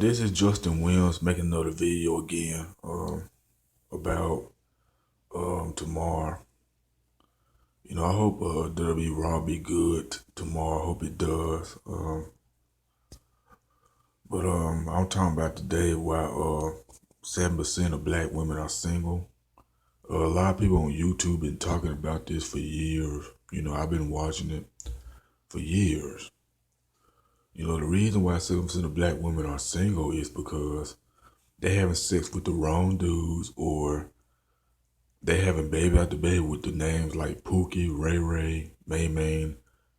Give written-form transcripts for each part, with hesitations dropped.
This is Justin Williams making another video again about tomorrow. I hope WWE Raw be good tomorrow. I hope it does. But I'm talking about today why 7% of black women are single. A lot of people on YouTube been talking about this for years. I've been watching it for years. The reason why 7% of black women are single is because they having sex with the wrong dudes, or they having baby after baby with the names like Pookie, Ray Ray, May May,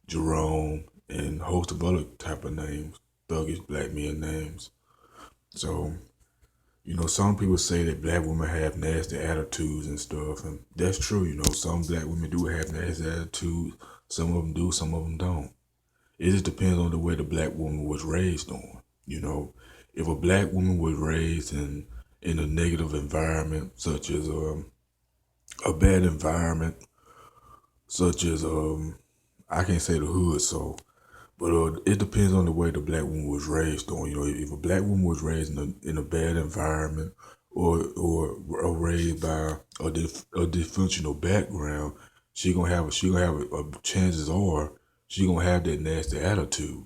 Jerome, and a host of other type of names, thuggish black men names. So, some people say that black women have nasty attitudes and stuff, and that's true. Some black women do have nasty attitudes. Some of them do, some of them don't. It just depends on the way the black woman was raised on. If a black woman was raised in a negative environment, such as a bad environment, such as I can't say the hood, but it depends on the way the black woman was raised on. If a black woman was raised in a bad environment, or raised by a dysfunctional background, chances are she gonna have that nasty attitude.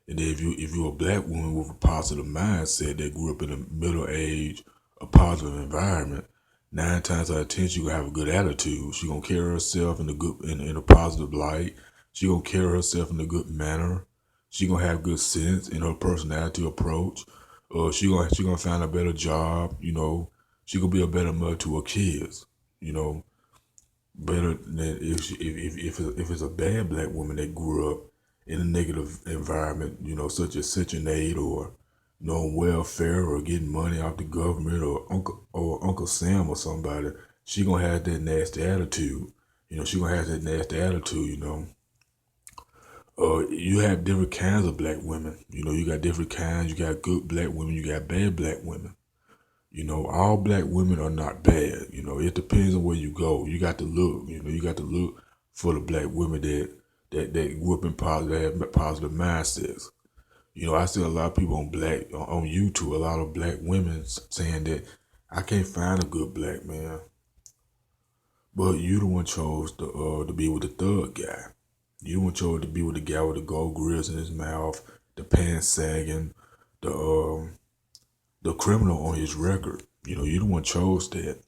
And then if you're a black woman with a positive mindset that grew up in a middle age, a positive environment, 9 times out of 10 she gonna have a good attitude. She gonna carry herself in a good in a positive light. She gonna carry herself in a good manner. She gonna have good sense in her personality approach. She gonna find a better job. She gonna be a better mother to her kids. You know, better than if it's a bad black woman that grew up in a negative environment, such as Section 8, or on welfare, or getting money off the government, or Uncle Sam or somebody. She gonna have that nasty attitude. She gonna have that nasty attitude. You have different kinds of black women. You got different kinds. You got good black women. You got bad black women. All black women are not bad. It depends on where you go. You got to look. You got to look for the black women that grew up in positive, have positive mindsets. I see a lot of people on YouTube, a lot of black women saying that I can't find a good black man. But you the one chose to be with the thug guy. You the one chose to be with the guy with the gold grills in his mouth, the pants sagging, the criminal on his record. You the one chose that.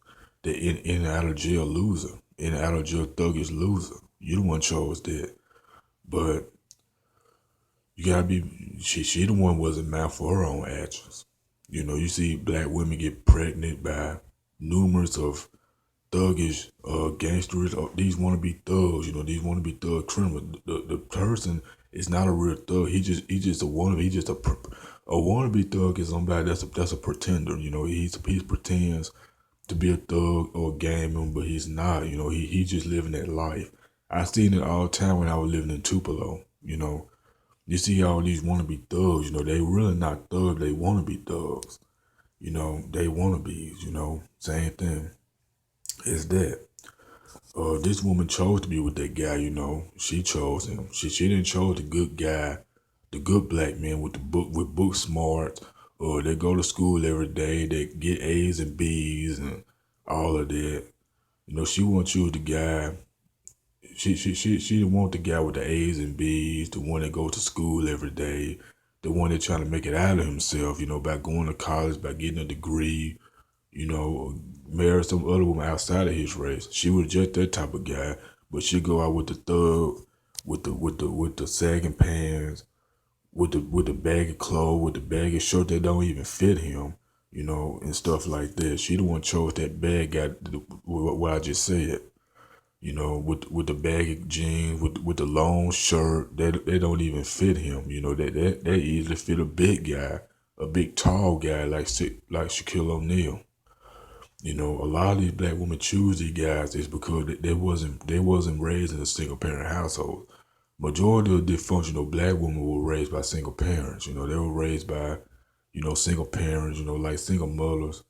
The in and out of jail loser, in and out of jail thuggish loser. You the one chose that. But you gotta be. She the one wasn't meant for her own actions. You see black women get pregnant by numerous of thuggish gangsters. These wannabe thugs. These wannabe thug criminals. The person is not a real thug. He just a wannabe. He just a wannabe thug is somebody that's a pretender. He pretends to be a thug or a gang member, but he's not. He just living that life. I seen it all the time when I was living in Tupelo. You see all these wannabe thugs. They really not thugs. They wannabe thugs. They wannabes. Same thing. It's that. This woman chose to be with that guy. She chose him. She didn't chose the good guy, the good black man with book smart. They go to school every day. They get A's and B's and all of that. She won't choose the guy. She didn't want the guy with the A's and B's, the one that goes to school every day, the one that trying to make it out of himself. By going to college, by getting a degree. Marry some other woman outside of his race. She was just that type of guy, but she go out with the thug, with the sagging pants, with the baggy clothes, with the baggy shirt that don't even fit him, and stuff like that. She the one chose that bad guy. What I just said, with the baggy jeans, with the long shirt that they don't even fit him. That easily fit a big guy, a big tall guy like Shaquille O'Neal. A lot of these black women choose these guys is because they wasn't raised in a single parent household. Majority of dysfunctional black women were raised by single parents. They were raised by, single parents. Like single mothers.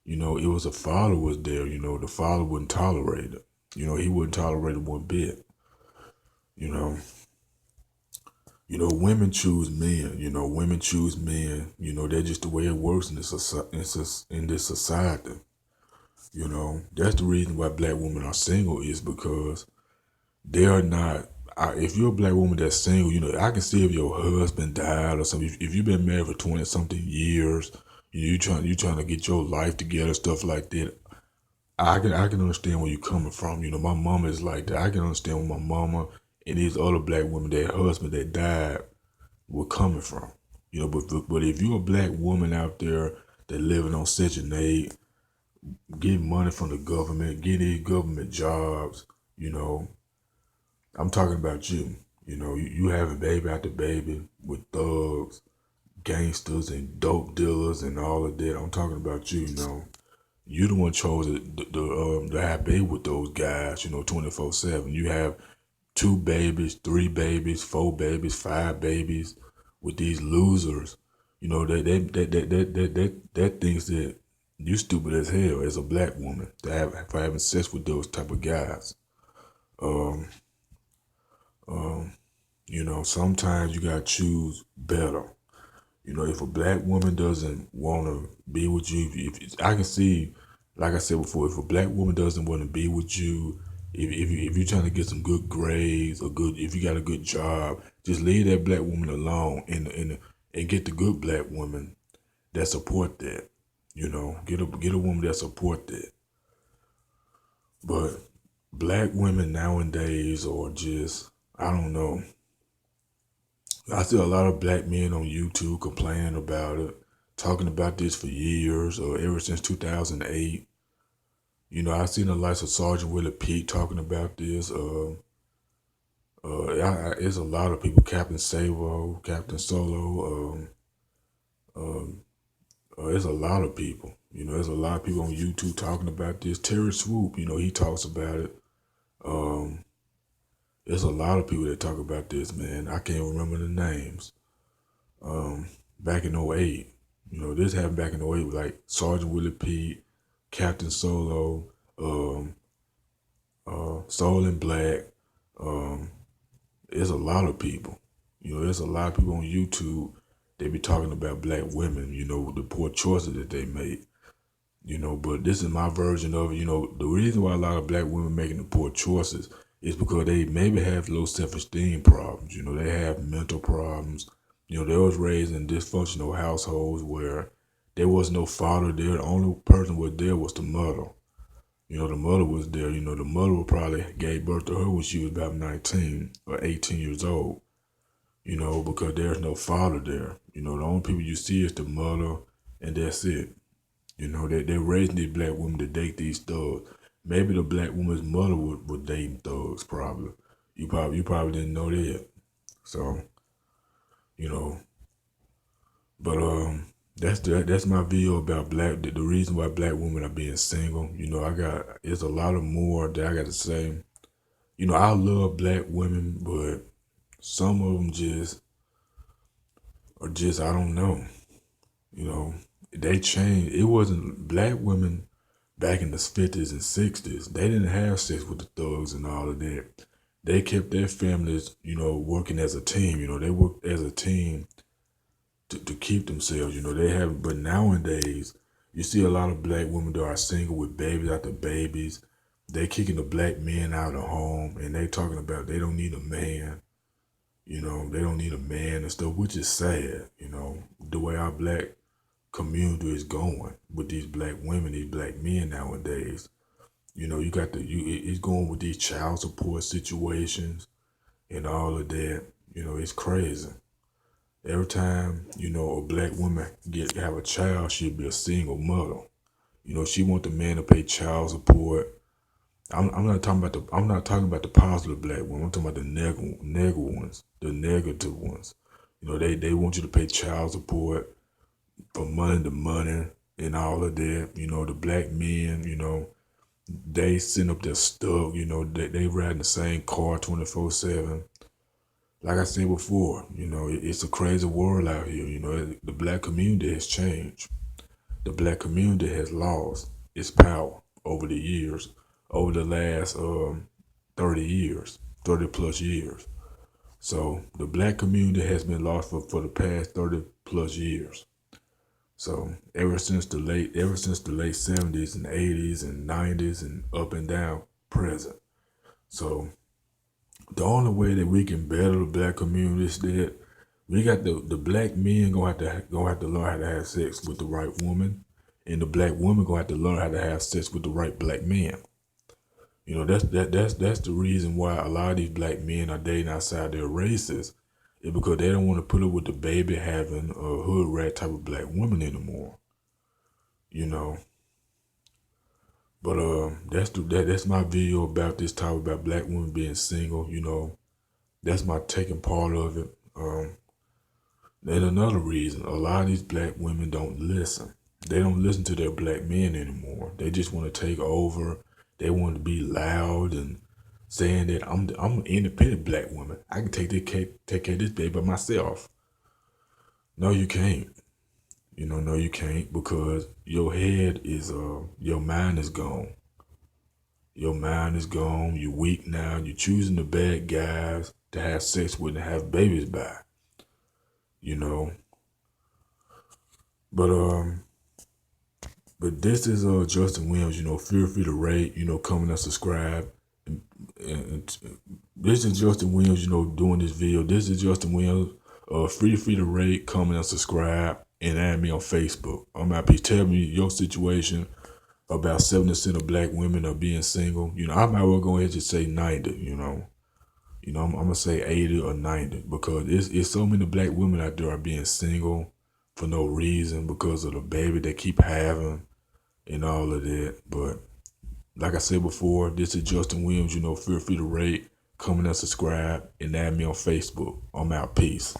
It was a father was there. The father wouldn't tolerate it. He wouldn't tolerate it one bit. You know, Women choose men. Women choose men. That's just the way it works in in this society. That's the reason why black women are single is because they are not. If you're a black woman that's single, I can see if your husband died or something. If you've been married for 20 something years, you trying to get your life together, stuff like that. I can understand where you're coming from. My mama is like that. I can understand where my mama and these other black women, their husband that died, were coming from. But if you're a black woman out there that living on Section 8, getting money from the government, getting these government jobs, you know, I'm talking about you. You having baby after baby with thugs, gangsters, and dope dealers and all of that. I'm talking about you. You the one chose to have baby with those guys. 24/7. You have two babies, three babies, four babies, five babies with these losers. That thinks that you stupid as hell as a black woman to have for having sex with those type of guys. Um, sometimes you gotta choose better. If a black woman doesn't want to be with you, if I can see, like I said before, if a black woman doesn't want to be with you, if you're trying to get some good grades or if you got a good job, just leave that black woman alone and get the good black woman that support that. Get a woman that support that. But black women nowadays are just, I don't know. I see a lot of black men on YouTube complaining about it, talking about this for years or ever since 2008. I've seen the likes of Sergeant Willie Pete talking about this. It's a lot of people, Captain Savo, Captain Solo. It's a lot of people. There's a lot of people on YouTube talking about this. Terry Swoop, he talks about it. Um, there's a lot of people that talk about this, man. I can't remember the names. Back in '08. This happened back in '08 with like Sergeant Willie Pete, Captain Solo, Soul and Black. Um, there's a lot of people. There's a lot of people on YouTube. They be talking about black women. The poor choices that they make. But this is my version of it. The reason why a lot of black women making the poor choices is because they maybe have low self-esteem problems. They have mental problems. They was raised in dysfunctional households where there was no father there. The only person was there was the mother. The mother was there. The mother probably gave birth to her when she was about 19 or 18 years old. Because there's no father there. The only people you see is the mother, and that's it. They're raising these black women to date these thugs. Maybe the black woman's mother would date thugs, probably. You probably didn't know that. So, you know, but that's my video about the reason why black women are being single. It's a lot of more that I got to say. I love black women, but some of them just are just I don't know. You know, they changed. It wasn't black women back in the 50s and 60s. They didn't have sex with the thugs and all of that. They kept their families, working as a team. They worked as a team to keep themselves. They have, but nowadays, you see a lot of black women that are single with babies after babies. They kicking the black men out of home and they talking about they don't need a man. They don't need a man and stuff, which is sad, the way our black community is going with these black women, these black men nowadays. You got it's going with these child support situations and all of that. It's crazy. Every time, a black woman have a child, she'll be a single mother. She want the man to pay child support. I'm not talking about the positive black women. I'm talking about the negative ones, the negative ones. They want you to pay child support from money to money and all of that. The black men, they send up their stuff. They ride in the same car 24/7. Like I said before, it's a crazy world out here. The black community has changed. The black community has lost its power over the years, over the last 30 years, 30 plus years. So the black community has been lost for the past 30 plus years. So ever since the late 70s and 80s and 90s and up and down present. So the only way that we can better the black community is that we got the black men gonna have to learn how to have sex with the right woman, and the black woman gonna have to learn how to have sex with the right black man. You know, that's the reason why a lot of these black men are dating outside their races, is because they don't want to put up with the baby having a hood rat type of black woman anymore. You know, but that's my video about this topic about black women being single. You know, that's my taking part of it. And another reason, a lot of these black women don't listen. They don't listen to their black men anymore. They just want to take over. They want to be loud and saying that I'm an independent black woman. I can take care of this baby by myself. No, you can't. You know, no, you can't, because your head is your mind is gone. Your mind is gone. You're weak now. You're choosing the bad guys to have sex with and have babies by. You know, but But this is Justin Williams. You know, feel free to rate. You know, comment and subscribe. And this is Justin Williams. You know, doing this video. This is Justin Williams. Free to rate, comment, and subscribe, and add me on Facebook. I'm happy. Tell me your situation. About 70% of black women are being single. You know, I might well go ahead and just say 90. I'm gonna say 80 or 90, because it's so many black women out there are being single for no reason, because of the baby they keep having and all of that. But like I said before, this is Justin Williams. You know, feel free to rate, comment, and subscribe, and add me on Facebook. I'm out. Peace.